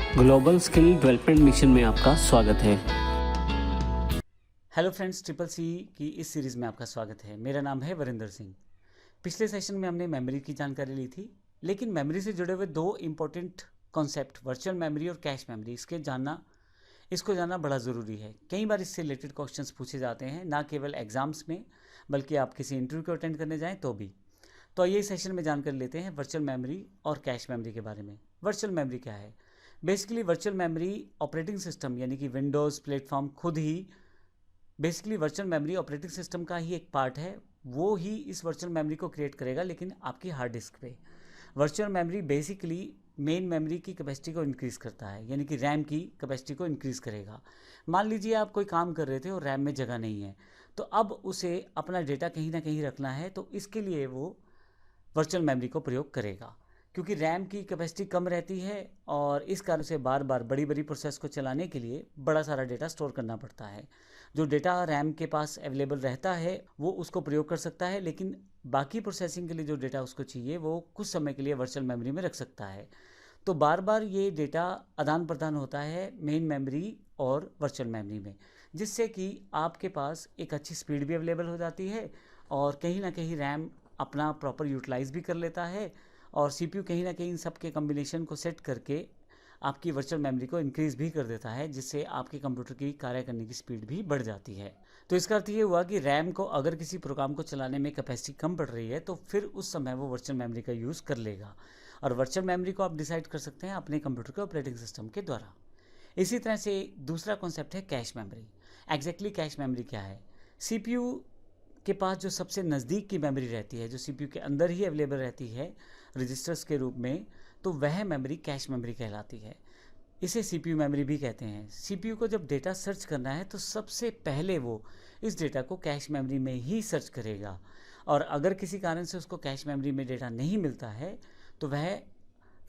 Global skill development mission में आपका स्वागत है। हेलो फ्रेंड्स, ट्रिपल सी की इस सीरीज़ में आपका स्वागत है। मेरा नाम है वरिंदर सिंह। पिछले सेशन में हमने मेमोरी की जानकारी ली थी, लेकिन मेमोरी से जुड़े हुए दो इम्पोर्टेंट कॉन्सेप्ट वर्चुअल मेमोरी और कैश मेमोरी इसको जानना बड़ा ज़रूरी है। कई बार इससे रिलेटेड क्वेश्चंस पूछे जाते हैं, ना केवल एग्जाम्स में बल्कि आप किसी इंटरव्यू को अटेंड करने जाएँ तो भी। तो ये सेशन में जानकारी लेते हैं वर्चुअल मेमोरी और कैश मेमोरी के बारे में। वर्चुअल मेमोरी क्या है? Basically virtual memory operating system यानी कि विंडोज़ प्लेटफॉर्म खुद ही वर्चुअल मेमोरी ऑपरेटिंग सिस्टम का ही एक पार्ट है। वो ही इस वर्चुअल मेमोरी को क्रिएट करेगा, लेकिन आपकी हार्ड डिस्क पे। Virtual memory basically main memory की कैपेसिटी को इंक्रीज़ करता है, यानी कि रैम की कैपेसिटी को इंक्रीज़ करेगा। मान लीजिए आप कोई काम कर रहे थे और रैम में जगह नहीं है, तो अब उसे अपना डेटा कहीं ना कहीं रखना है, तो इसके लिए वो वर्चुअल मेमोरी को प्रयोग करेगा। क्योंकि रैम की कैपेसिटी कम रहती है और इस कारण से बार बार बड़ी बड़ी प्रोसेस को चलाने के लिए बड़ा सारा डेटा स्टोर करना पड़ता है। जो डेटा रैम के पास अवेलेबल रहता है वो उसको प्रयोग कर सकता है, लेकिन बाकी प्रोसेसिंग के लिए जो डेटा उसको चाहिए वो कुछ समय के लिए वर्चुअल मेमोरी में रख सकता है। तो बार बार ये डेटा आदान प्रदान होता है मेन मेमोरी और वर्चुअल मेमोरी में, जिससे कि आपके पास एक अच्छी स्पीड भी अवेलेबल हो जाती है और कहीं ना कहीं रैम अपना प्रॉपर यूटिलाइज भी कर लेता है और सीपीयू कहीं ना कहीं इन सब के कम्बिनेशन को सेट करके आपकी वर्चुअल मेमोरी को इंक्रीज़ भी कर देता है, जिससे आपके कंप्यूटर की कार्य करने की स्पीड भी बढ़ जाती है। तो इसका अर्थ ये हुआ कि रैम को अगर किसी प्रोग्राम को चलाने में कैपेसिटी कम पड़ रही है तो फिर उस समय वो वर्चुअल मेमोरी का यूज़ कर लेगा, और वर्चुअल मेमोरी को आप डिसाइड कर सकते हैं अपने कंप्यूटर के ऑपरेटिंग सिस्टम के द्वारा। इसी तरह से दूसरा कॉन्सेप्ट है cache memory. Exactly cache memory क्या है? सीपीयू के पास जो सबसे नज़दीक की मेमोरी रहती है, जो सीपीयू के अंदर ही अवेलेबल रहती है रजिस्टर्स के रूप में, तो वह मेमोरी कैश मेमोरी कहलाती है। इसे सीपीयू मेमोरी भी कहते हैं। सीपीयू को जब डेटा सर्च करना है तो सबसे पहले वो इस डेटा को कैश मेमोरी में ही सर्च करेगा, और अगर किसी कारण से उसको कैश मेमोरी में डेटा नहीं मिलता है तो वह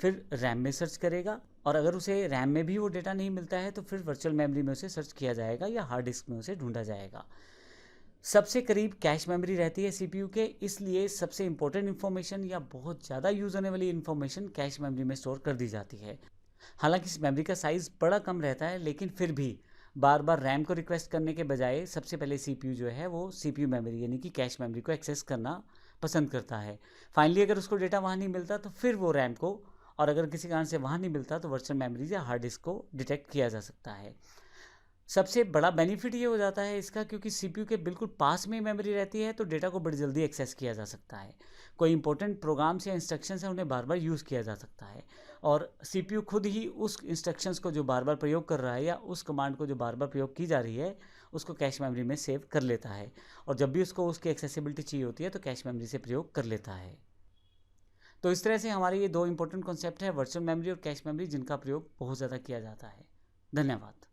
फिर रैम में सर्च करेगा, और अगर उसे रैम में भी वो डेटा नहीं मिलता है तो फिर वर्चुअल मेमोरी में उसे सर्च किया जाएगा या हार्ड डिस्क में उसे ढूंढा जाएगा। सबसे करीब कैश मेमोरी रहती है सीपीयू के, इसलिए सबसे इंपॉर्टेंट इन्फॉर्मेशन या बहुत ज़्यादा यूज़ होने वाली इन्फॉर्मेशन कैश मेमोरी में स्टोर कर दी जाती है। हालांकि इस मेमोरी का साइज़ बड़ा कम रहता है, लेकिन फिर भी बार बार रैम को रिक्वेस्ट करने के बजाय सबसे पहले सीपीयू जो है वो सीपीयू मेमोरी यानी कि कैश मेमोरी को एक्सेस करना पसंद करता है। फाइनली अगर उसको डेटा वहाँ नहीं मिलता तो फिर वो रैम को, और अगर किसी कारण से वहाँ नहीं मिलता तो वर्चुअल मेमोरी या हार्ड डिस्क को डिटेक्ट किया जा सकता है। सबसे बड़ा बेनिफिट ये हो जाता है इसका, क्योंकि सीपीयू के बिल्कुल पास में मेमोरी रहती है तो डेटा को बड़ी जल्दी एक्सेस किया जा सकता है। कोई इंपॉर्टेंट प्रोग्राम्स या इंस्ट्रक्शंस हैं उन्हें बार बार यूज़ किया जा सकता है, और सीपीयू खुद ही उस इंस्ट्रक्शंस को जो बार बार प्रयोग कर रहा है या उस कमांड को जो बार बार प्रयोग की जा रही है उसको कैश मेमोरी में सेव कर लेता है, और जब भी उसको उसकी एक्सेसिबिलिटी चाहिए होती है तो कैश मेमोरी से प्रयोग कर लेता है। तो इस तरह से हमारे ये दो इंपॉर्टेंट कॉन्सेप्ट है वर्चुअल मेमोरी और कैश मेमोरी, जिनका प्रयोग बहुत ज़्यादा किया जाता है। धन्यवाद।